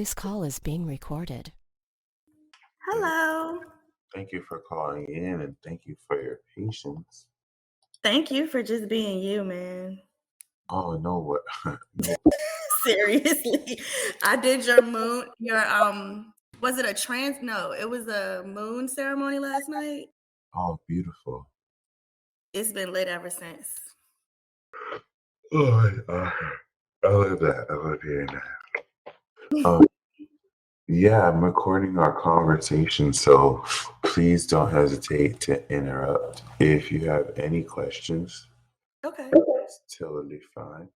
This call is being recorded. Hello. Thank you for calling in and thank you for your patience. Thank you for just being you, man. Oh no, what? No. Seriously. I did your was it a no, it was a moon ceremony last night. Oh, beautiful. It's been lit ever since. Oh, I love that. I love hearing that. Yeah, I'm recording our conversation, so please don't hesitate to interrupt if you have any questions. Okay. It's totally fine.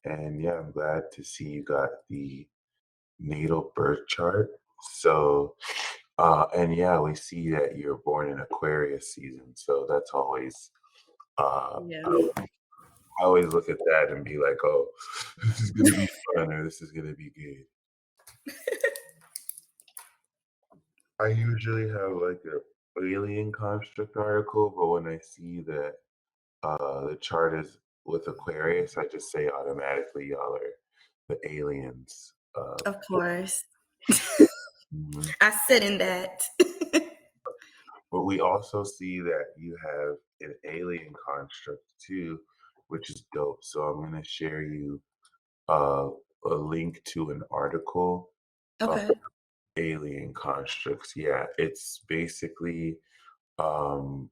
And yeah, I'm glad to see you got the natal birth chart. So, and yeah, we see that you're born in Aquarius season, so that's always Yeah. I always look at that and be like, oh, this is gonna be fun or this is gonna be good. I usually have like a alien construct article, but when I see that the chart is with Aquarius, I just say automatically y'all are the aliens. Of course. Mhm. I sit in that. But we also see that you have an alien construct too, which is dope. So I'm gonna share you uh, a link to an article of Okay. alien constructs. Yeah, it's basically um,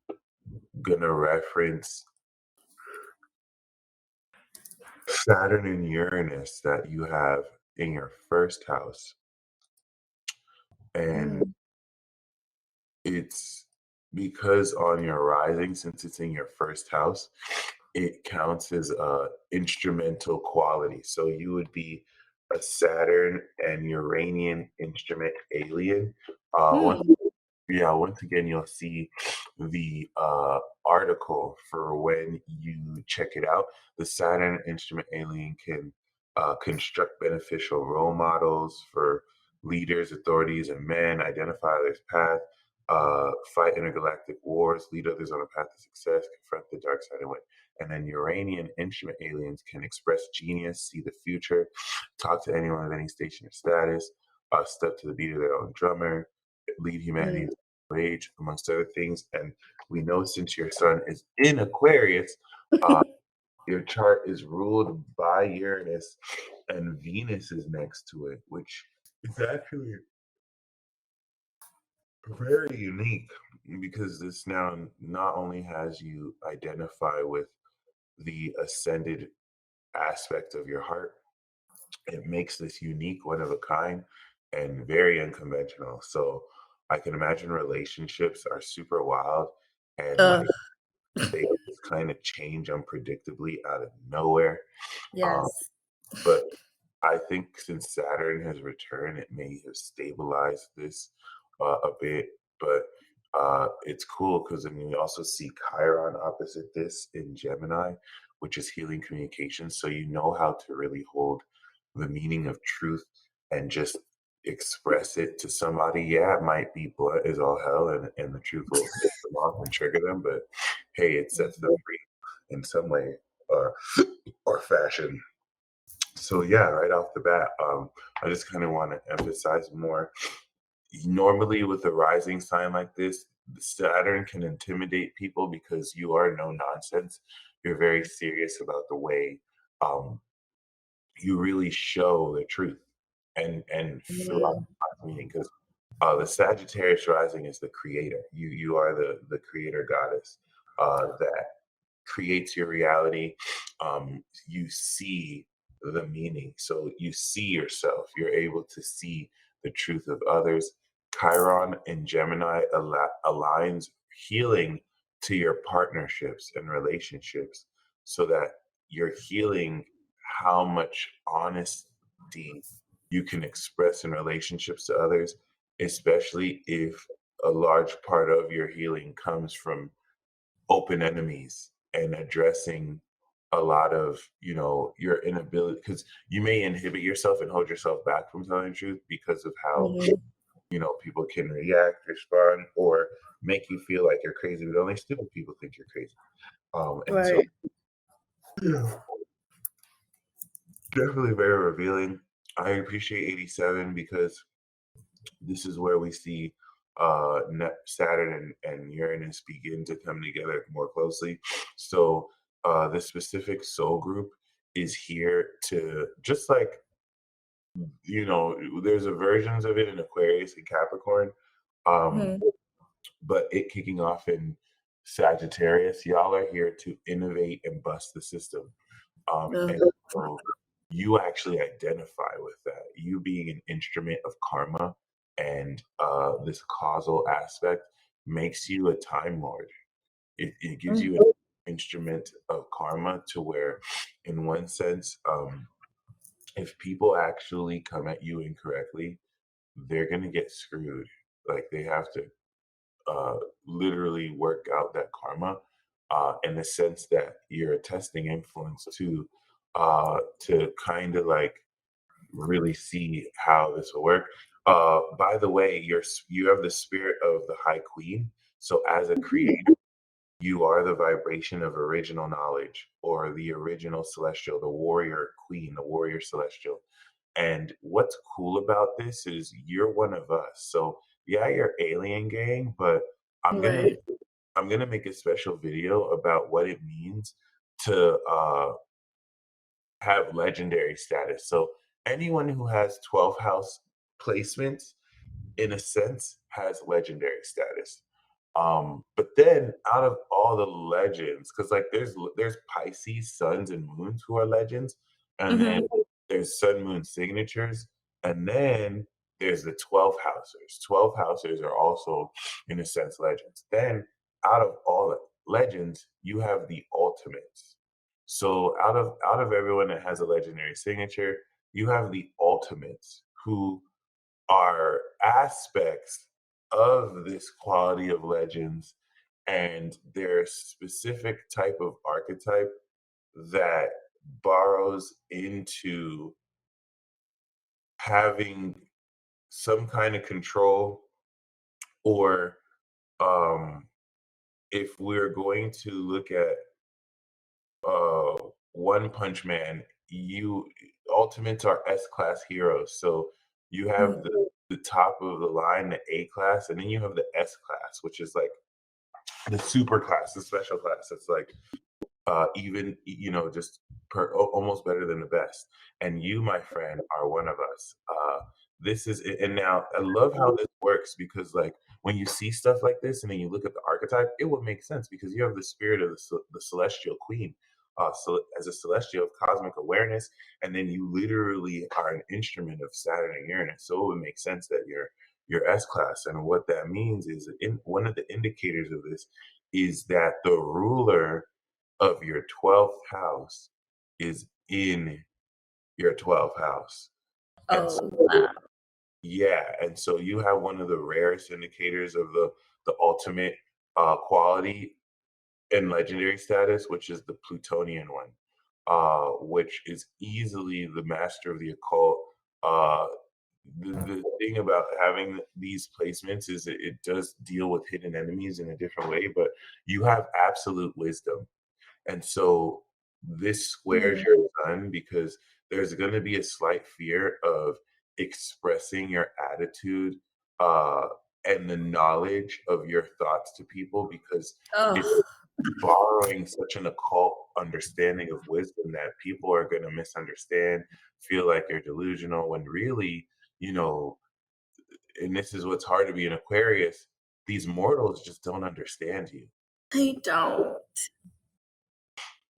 gonna reference Saturn and Uranus that you have in your first house, and Mm. it's because on your rising, since it's in your first house, it counts as a instrumental quality. So you would be a Saturn and Uranian instrument alien. Once Mm. Yeah, once again, you'll see the article for when you check it out. The Saturn instrument alien can construct beneficial role models for leaders, authorities, and men, identify others' path, fight intergalactic wars, lead others on a path to success, confront the dark side and win. And then Uranian instrument aliens can express genius, see the future, talk to anyone of any station or status, step to the beat of their own drummer, lead humanity Mm. to age, amongst other things. And we know since your sun is in Aquarius, uh, your chart is ruled by Uranus, and Venus is next to it, which is actually very unique because this now not only has you identify with the ascended aspect of your heart, it makes this unique, one of a kind, and very unconventional. So I can imagine relationships are super wild and Ugh. like they just kind of change unpredictably out of nowhere. Um, Yes. but I think since Saturn has returned, it may have stabilized this a bit. But it's cool because then you also see Chiron opposite this in Gemini, which is healing communication. So you know how to really hold the meaning of truth and just express it to somebody. Yeah, it might be blunt as all hell, and the truth will piss them off and trigger them. But hey, it sets them free in some way or fashion. So yeah, right off the bat, I just kind of want to emphasize more. Normally, with a rising sign like this, Saturn can intimidate people because you are no nonsense. You're very serious about the way um, you really show the truth and Mm. philosophize meaning. Because the Sagittarius rising is the creator. You are the creator goddess that creates your reality. You see the meaning. So you see yourself. You're able to see the truth of others. Chiron in Gemini aligns healing to your partnerships and relationships so that you're healing how much honesty you can express in relationships to others, especially if a large part of your healing comes from open enemies and addressing a lot of your inability, because you may inhibit yourself and hold yourself back from telling the truth because of how Mhm. people can react, respond, or make you feel like you're crazy, but only stupid people think you're crazy. And so Right. yeah, definitely very revealing. I appreciate 87 because this is where we see Saturn and Uranus begin to come together more closely. So the specific soul group is here to just like there's a versions of it in Aquarius and Capricorn, um, Mhm. but it kicking off in Sagittarius. Y'all are here to innovate and bust the system. And Ugh. so you actually identify with that. You being an instrument of karma and this causal aspect makes you a time lord. It gives Mm. you an instrument of karma to where, in one sense, if people actually come at you incorrectly, they're going to get screwed. Like they have to literally work out that karma in the sense that you're a testing influence to kind of like really see how this will work. By the way, you have the spirit of the High Queen. So as a creator, you are the vibration of original knowledge or the original celestial, the warrior queen, the warrior celestial. And what's cool about this is you're one of us. So yeah, you're alien gang, but I'm gonna Right. I'm gonna make a special video about what it means to have legendary status. So anyone who has 12th house placements, in a sense, has legendary status. But then out of all the legends, because like there's Pisces suns and moons who are legends, and then Mhm. there's sun moon signatures, and then there's the 12 housers. 12 housers are also in a sense legends. Then out of all the legends, you have the ultimates. So out of everyone that has a legendary signature, you have the ultimates who are aspects of this quality of legends and their specific type of archetype that borrows into having some kind of control or um, if we're going to look at uh, One Punch Man, you ultimates are S class heroes. So you have Mm. the top of the line, the A class, and then you have the S class, which is like the super class, the special class. It's like even just almost better than the best. And you, my friend, are one of us. This is and now I love how this works because like when you see stuff like this and then you look at the archetype, it would make sense because you have the spirit of the celestial queen. So as a celestial of cosmic awareness, and then you literally are an instrument of Saturn and Uranus. So it would make sense that you're S class, and what that means is in one of the indicators of this is that the ruler of your 12th house is in your 12th house. And so, Oh, wow. yeah, and so you have one of the rarest indicators of the ultimate quality and legendary status, which is the Plutonian one, which is easily the master of the occult. Uh, the thing about having these placements is it does deal with hidden enemies in a different way, but you have absolute wisdom. And so this squares Mhm. your sun because there's going to be a slight fear of expressing your attitude uh, and the knowledge of your thoughts to people because it's Oh, borrowing such an occult understanding of wisdom that people are going to misunderstand, feel like you're delusional when really, you know, and this is what's hard to be an Aquarius, these mortals just don't understand you. I don't.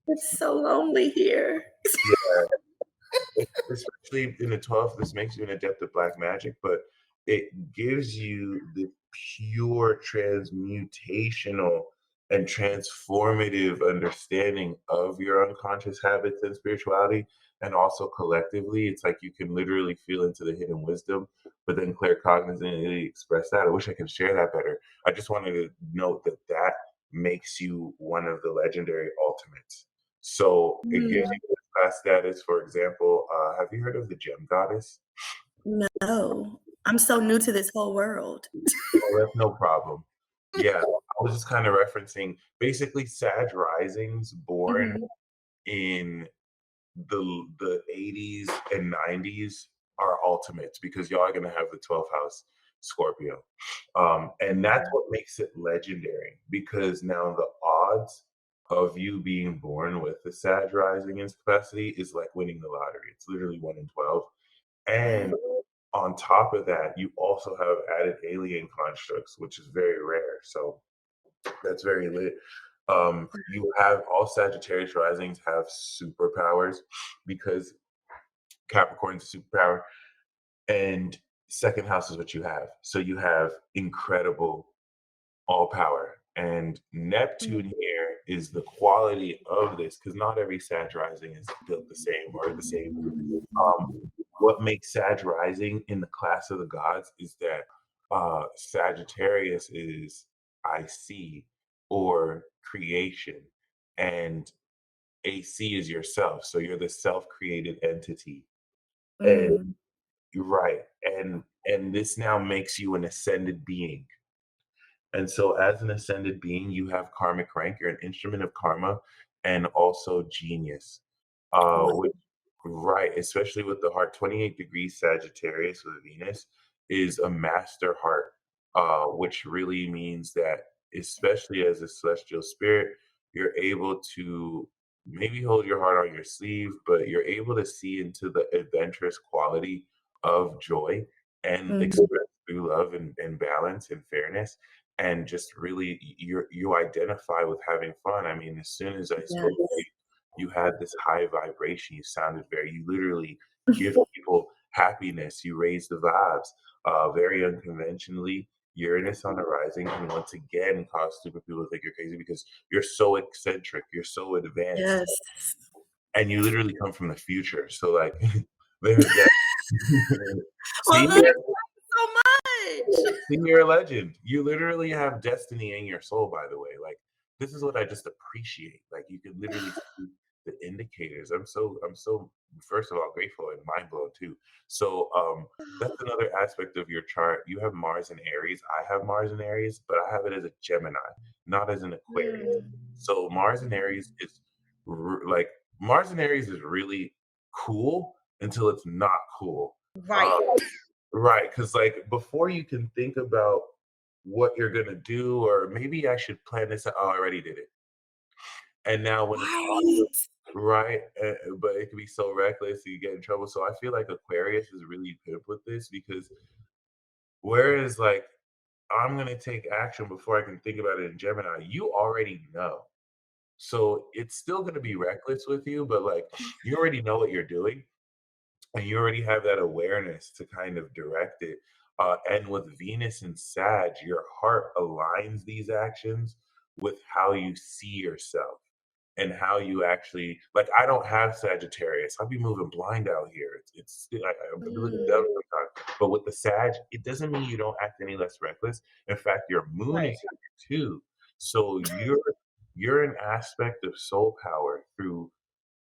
It's so lonely here. Especially in the 12th, this makes you an adept at black magic, but it gives you the pure transmutational and transformative understanding of your unconscious habits and spirituality. And also collectively, it's like you can literally feel into the hidden wisdom, but then claircognizantly express that. I wish I could share that better. I just wanted to note that that makes you one of the legendary ultimates. So it gives Mm, you class status, for example, have you heard of the gem goddess? no. I'm so new to this whole world. Oh, that's no problem. Yeah, I was just kind of referencing basically Sag risings born Mhm. in the 80s and 90s are ultimates because y'all are gonna have the 12th house Scorpio. And that's Mm. what makes it legendary because now the odds of you being born with the Sag rising in capacity is like winning the lottery. It's literally 1 in 12. And Right. on top of that, you also have added alien constructs, which is very rare. So that's very lit. You have all Sagittarius risings have superpowers because Capricorn's a superpower, and second house is what you have. So you have incredible all power. And Mm. Neptune here is the quality of this because not every Sag rising is built the same or the same. Um, what makes Sag rising in the class of the gods is that Sagittarius is I see or creation, and AC is yourself. So you're the self-created entity. And Mm. you're right. And this now makes you an ascended being. And so, as an ascended being, you have karmic rank. You're an instrument of karma and also genius. Wow. Which, right, especially with the heart, 28 degrees Sagittarius with Venus is a master heart, which really means that, especially as a celestial spirit, you're able to maybe hold your heart on your sleeve, but you're able to see into the adventurous quality of joy and Mhm. express through love and balance and fairness and just really you identify with having fun. I mean, as soon as I spoke to Yes. you, you had this high vibration. You sounded very, you literally give people happiness. You raise the vibes very unconventionally. Uranus on the rising can once again cause stupid people to think you're crazy because you're so eccentric, you're so advanced, Yes. and you literally come from the future. So, like, there's that. Well, See look, here, so much. see, you're a legend. You literally have destiny in your soul, by the way. Like, this is what I just appreciate. Like, you can literally see the indicators. I'm so, first of all, grateful and mind blown too. So, that's another aspect of your chart. You have Mars in Aries. I have Mars in Aries, but I have it as a Gemini, not as an Aquarius. Mm. So, Mars in Aries is like, Mars in Aries is really cool until it's not cool. Right. Um, Right, because like, before you can think about what you're gonna do or maybe I should plan this out, oh, I already did it. And now when it's awesome, Right. right? But it can be so reckless, you get in trouble. So I feel like Aquarius is really good with this because whereas like I'm gonna take action before I can think about it in Gemini, you already know. So it's still gonna be reckless with you, but like you already know what you're doing. And you already have that awareness to kind of direct it. And with Venus and Sag, your heart aligns these actions with how you see yourself and how you actually like. I don't have Sagittarius. I'll be moving blind out here. I'm really dumb Mm. sometimes. But with the Sag, it doesn't mean you don't act any less reckless. In fact, your moon Right. is here too. So you're an aspect of soul power through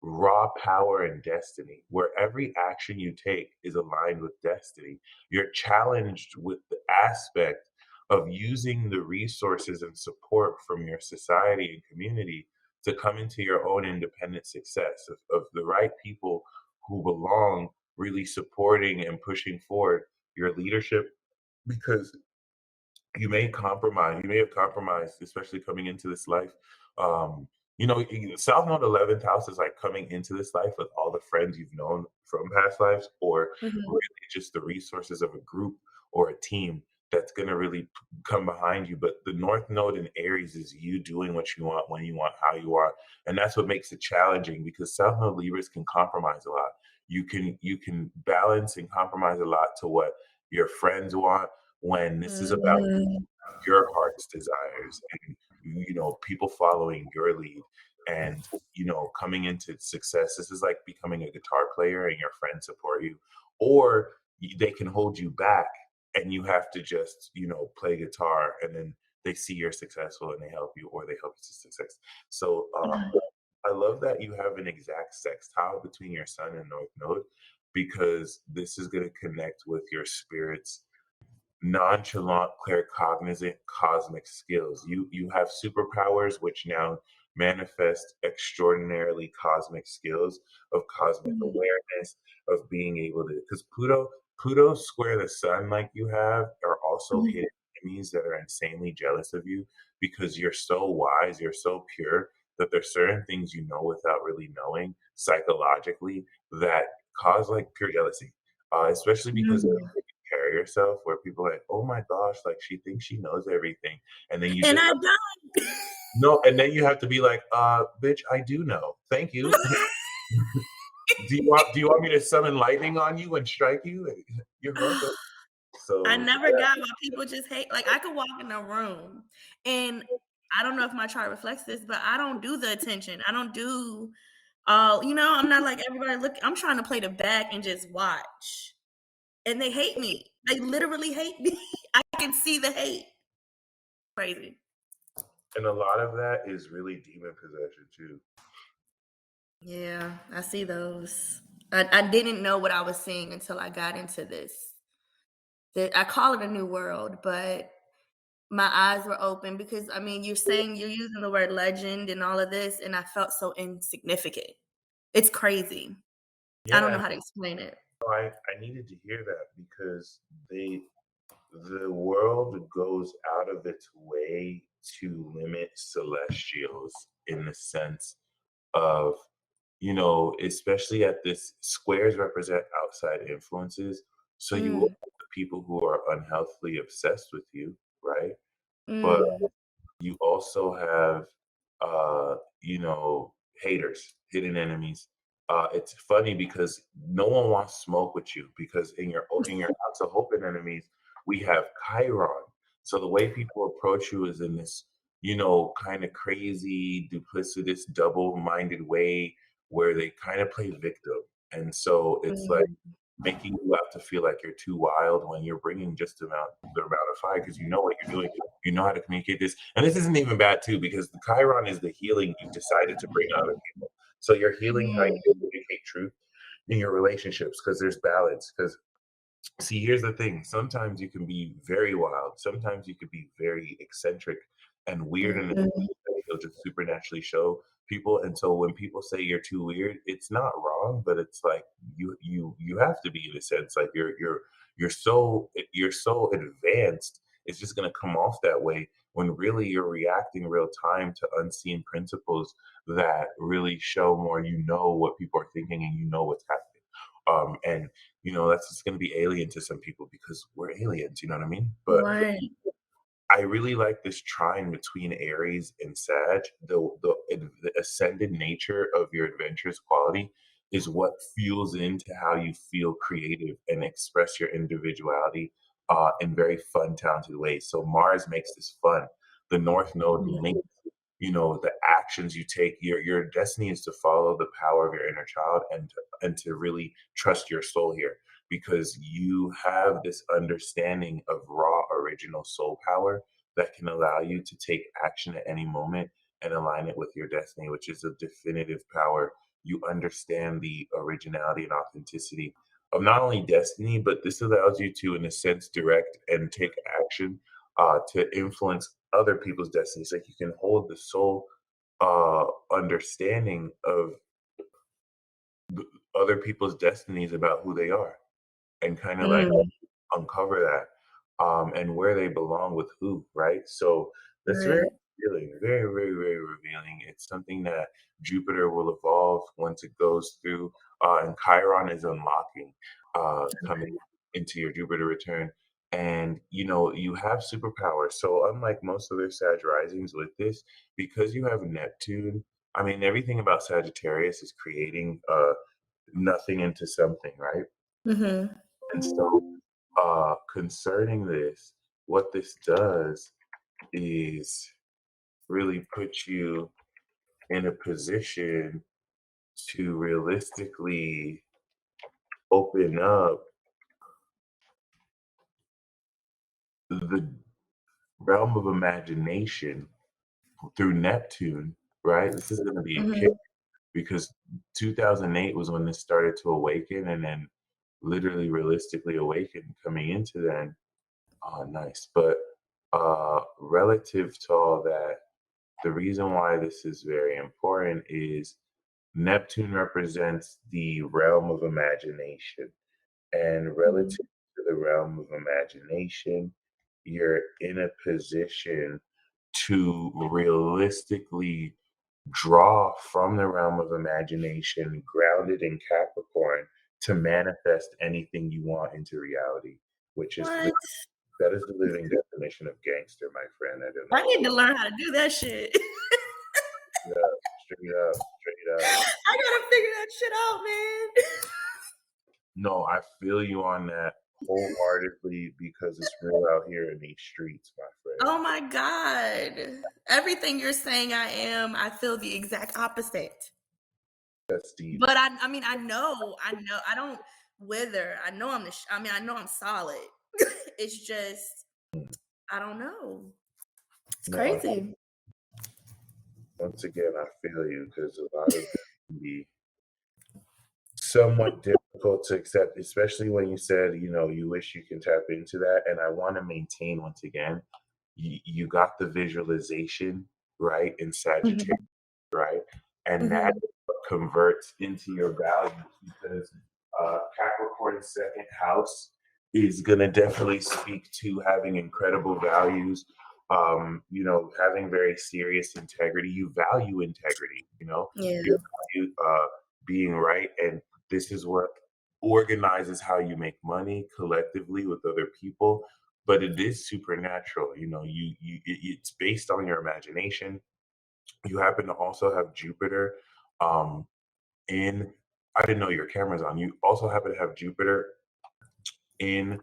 raw power and destiny, where every action you take is aligned with destiny. You're challenged with the aspect of using the resources and support from your society and community to come into your own independent success of the right people who belong really supporting and pushing forward your leadership because you may have compromised, especially coming into this life. Um, South Node 11th house is like coming into this life with all the friends you've known from past lives, or Mhm. really just the resources of a group or a team that's going to really come behind you. But the North Node in Aries is you doing what you want, when you want, how you want, and that's what makes it challenging because South Node Libras can compromise a lot. You can balance and compromise a lot to what your friends want when this is about Mhm. your heart's desires and people following your lead and coming into success. This is like becoming a guitar player and your friends support you, or they can hold you back and you have to just play guitar, and then they see you're successful and they help you, or they help you to success. So I love that you have an exact sextile between your sun and north node because this is going to connect with your spirit's nonchalant, claircognizant cosmic skills. You have superpowers, which now manifest extraordinarily cosmic skills of cosmic Mhm. awareness, of being able to, because Pluto square the sun like you have are also Mhm. hidden enemies that are insanely jealous of you because you're so wise, you're so pure that there's certain things you know without really knowing psychologically that cause like pure jealousy. Especially because of the Mm. way you carry yourself, where people are like, "Oh my gosh, like she thinks she knows everything," and then you And just I have don't. no, and then you have to be like, bitch, I do know. Thank you. Do you want me to summon lightning on you and strike you? You're welcome." I So never got why people just hate like, I could walk in a room, and I don't know if my chart reflects this, but I don't do the attention. I don't do I'm not like everybody look I'm trying to play the back and just watch, and they hate me. They literally hate me. I can see the hate. Crazy. and a lot of that is really demon possession too. Yeah, I see those. I didn't know what I was seeing until I got into this. I call it a new world, but my eyes were open because I mean, you're using the word legend and all of this, and I felt so insignificant. It's crazy. I don't know Yeah, how to explain it. no, I needed to hear that because the world goes out of its way to limit celestials in the sense of, especially at this squares represent outside influences. So you will Mm, have the people who are unhealthily obsessed with you, right? But mm, you also have, uh, haters, hidden enemies. It's funny because no one wants smoke with you because in your house of hope and enemies, we have Chiron. So the way people approach you is in this, kind of crazy, duplicitous, double-minded way where they kind of play victim. And so it's like mm. making you have to feel like you're too wild when you're bringing just the amount of fire because you know what you're doing. You know how to communicate this. And this isn't even bad too, because the Chiron is the healing you've decided to bring out of people. So you're healing how Mm, you communicate truth in your relationships because there's balance. Because see, here's the thing. Sometimes you can be very wild. Sometimes you could be very eccentric and weird in a mhm. that he'll just supernaturally show people. And so when people say you're too weird, it's not wrong, but it's like you have to be in a sense. Like you're so advanced. It's just gonna come off that way when really you're reacting real time to unseen principles that really show more you know what people are thinking and you know what's happening. And that's just going to be alien to some people because we're aliens, you know what I mean? But Right. I really like this trine between Aries and Sag. The ascended nature of your adventurous quality is what fuels into how you feel creative and express your individuality in very fun, talented ways. So Mars makes this fun. The North Node links, the actions you take. Your destiny is to follow the power of your inner child and to really trust your soul here because you have this understanding of raw original soul power that can allow you to take action at any moment and align it with your destiny, which is a definitive power. You understand the originality and authenticity of not only destiny, but this allows you to, in a sense, direct and take action to influence other people's destinies. Like you can hold the soul understanding of other people's destinies about who they are and kind of like Mm, uncover that and where they belong with who, right? So that's very right. revealing, very, very, very revealing. It's something that Jupiter will evolve once it goes through, and Chiron is unlocking, coming into your Jupiter return. And you have superpowers. So unlike most other Sag risings with this, because you have Neptune, I mean everything about Sagittarius is creating nothing into something, right? Mhm. And so, concerning this, what this does is really put you in a position to realistically open up the realm of imagination through Neptune, right? This is going to be a kick Mhm. because 2008 was when this started to awaken and then literally realistically awaken coming into then. Oh, nice. But relative to all that, The reason why this is very important is Neptune represents the realm of imagination. And relative Mhm. to the realm of imagination, you're in a position to realistically draw from the realm of imagination, grounded in Capricorn, to manifest anything you want into reality, which is What? that is the living definition of gangster, my friend. I don't I know. need to learn how to do that shit. Yeah, straight up, straight up. I gotta figure that shit out, man. No, I feel you on that wholeheartedly because it's real out here in these streets, my friend. Oh my God. Everything you're saying I feel the exact opposite. That's deep. But I mean, I don't wither. I know I know I'm solid. It's just, I don't know. It's No, crazy. once again, I feel you because a lot of that can be somewhat difficult to accept, especially when you said, you wish you can tap into that. And I want to maintain once again, you got the visualization, right, in Sagittarius, Mhm. right? And that Mhm. converts into your values because Capricorn's second house is going to definitely speak to having incredible values, having very serious integrity. You value integrity, Yeah. you value being right. And this is what organizes how you make money collectively with other people. But it is supernatural, it's based on your imagination. You happen to also have Jupiter um, in. I didn't know your camera's on. You also happen to have Jupiter in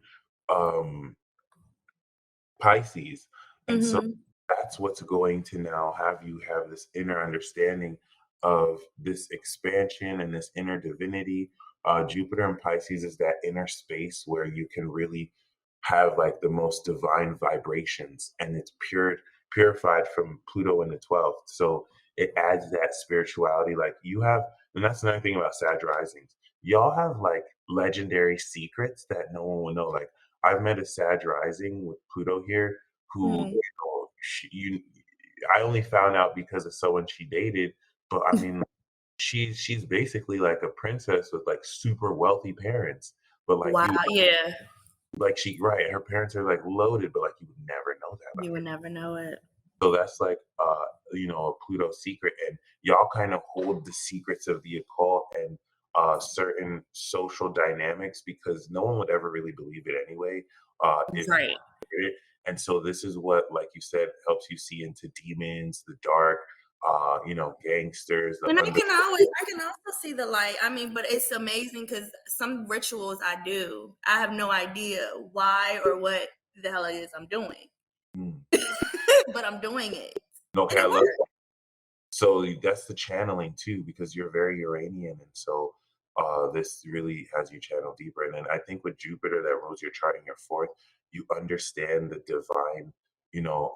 um, Pisces, and so Mhm. that's what's going to now have you have this inner understanding of this expansion and this inner divinity. Jupiter in Pisces is that inner space where you can really have like the most divine vibrations, and it's purified from Pluto in the 12th. So it adds that spirituality. Like you have, and that's another thing about Sag risings. Y'all have like legendary secrets that no one will know. Like I've met a Sag rising with Pluto here who, Mhm. I only found out because of someone she dated, but I mean, she's basically like a princess with like super wealthy parents, but like Wow. Yeah. right, her parents are like loaded, but like you would never know that You about would her. never know it. So that's like a Pluto secret, and y'all kind of hold the secrets of the occult and certain social dynamics because no one would ever really believe it anyway. If Right. it. And so this is what, like you said, helps you see into demons, the dark, gangsters, the And under. I can also see the light. I mean, but it's amazing because some rituals I do, I have no idea why or what the hell it is I'm doing. Mm. But I'm doing it. Okay, And I it love. works. So that's the channeling too, because you're very Uranian, and so this really has you channel deeper. And then I think with Jupiter that rules your chart in your fourth, you understand the divine,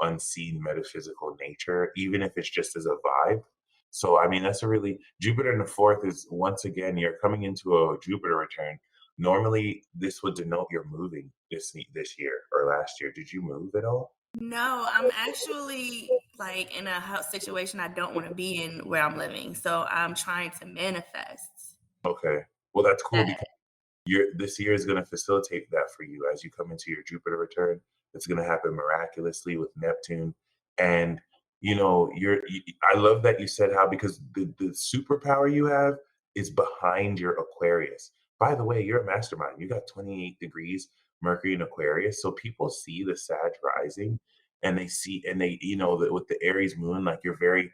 unseen metaphysical nature, even if it's just as a vibe. So I mean, that's a really Jupiter in the fourth is once again you're coming into a Jupiter return. Normally, this would denote you're moving this year or last year. Did you move at all? No, I'm actually like in a house situation I don't want to be in where I'm living. So I'm trying to manifest Okay. Well, that's cool that. because this year is going to facilitate that for you as you come into your Jupiter return. It's going to happen miraculously with Neptune, and I love that you said how because the superpower you have is behind your Aquarius. By the way, you're a mastermind. You got 28 degrees Mercury in Aquarius, so people see the Sag rising, and they see and they that with the Aries moon, like you're very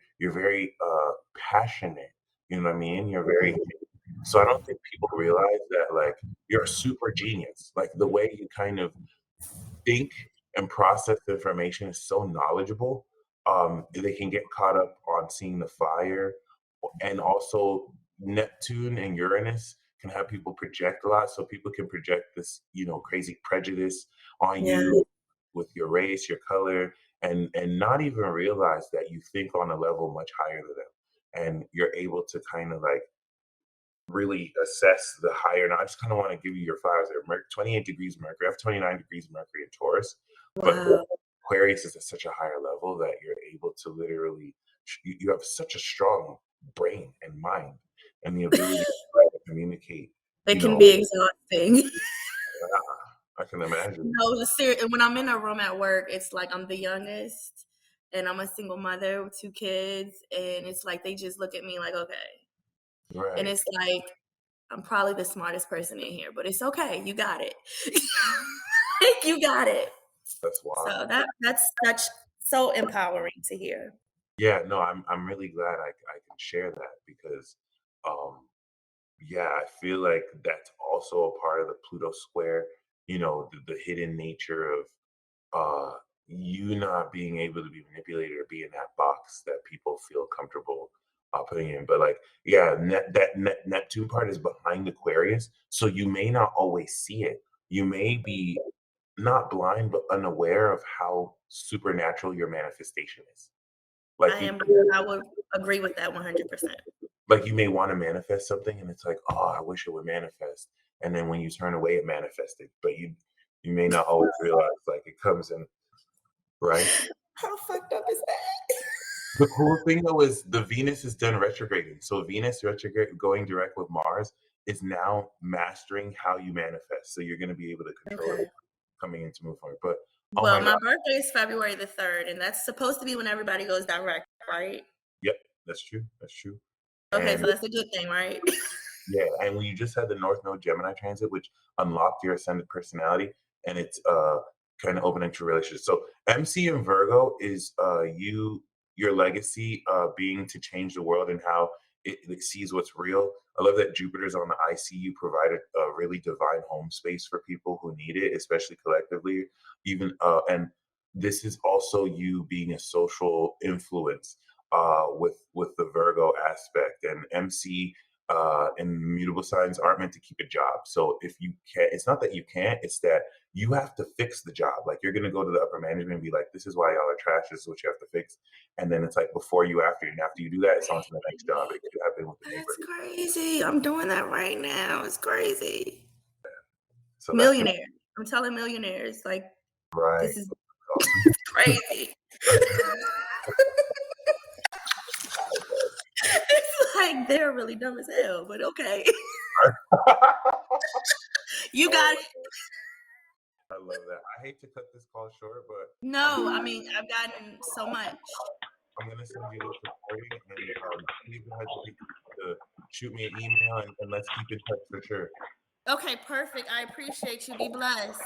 passionate. You know what I mean? You're very so I don't think people realize that like you're a super genius. Like the way you kind of think and process information is so knowledgeable. They can get caught up on seeing the fire, and also Neptune and Uranus can have people project a lot. So people can project this, crazy prejudice on Yeah. you with your race, your color, and not even realize that you think on a level much higher than them, and you're able to kind of like really assess the higher. Now, I just kind of want to give you your flowers there. 28 degrees Mercury. I have 29 degrees Mercury in Taurus, but Wow. Aquarius is at such a higher level that you're able to literally, you have such a strong brain and mind and the ability to try to communicate, It you can know, be exhausting. I can imagine. No, and when I'm in a room at work, it's like I'm the youngest and I'm a single mother with 2 kids, and it's like they just look at me like, "Okay." And Right. it's like, I'm probably the smartest person in here, but it's okay, you got it. Like, you got it. That's wild. So that's such so empowering to hear. Yeah, no, I'm really glad I can share that because, um, yeah, I feel like that's also a part of the Pluto square, the hidden nature of uh you not being able to be manipulated or be in that box that people feel comfortable putting in. But like, yeah, Neptune part is behind Aquarius, so you may not always see it. You may be not blind but unaware of how supernatural your manifestation is. Like you I would agree with that 100%. like you may want to manifest something and it's like, oh, I wish it would manifest. And then when you turn away, it manifested. But you may not always realize like it comes in, right? How fucked up is that? The cool thing though is the Venus is done retrograding. So Venus retrograde going direct with Mars is now mastering how you manifest. So you're gonna be able to control it Okay. coming into move forward. But oh Well, my my god, birthday is February the 3rd, and that's supposed to be when everybody goes direct, right? yep, that's true. That's true. Okay, And so that's a good thing, right? yeah, and when you just had the North Node Gemini transit, which unlocked your ascendant personality, and it's kind of opening to relationships. So MC and Virgo is your legacy being to change the world and how it sees what's real. I love that Jupiter's on the ICU provided a really divine home space for people who need it, especially collectively. Even and this is also you being a social influence with the Virgo aspect and MC and mutable signs aren't meant to keep a job. So if you can't, it's not that you can't, it's that you have to fix the job. Like you're going to go to the upper management and be like, this is why y'all are trash. This is what you have to fix. And then it's like before you, after, and after you do that, it's on to the next job. It could happen with the That's neighbor. crazy. I'm doing that right now. It's crazy. So that's Millionaire. I'm telling millionaires, like, right. this is Awesome. crazy. It's like they're really dumb as hell, but okay. You got it. I love that. I hate to cut this call short, but No, I mean, I've gotten so much. I'm going to send you this recording and please don't hesitate to shoot me an email and let's keep in touch for sure. Okay, perfect. I appreciate you. Be blessed.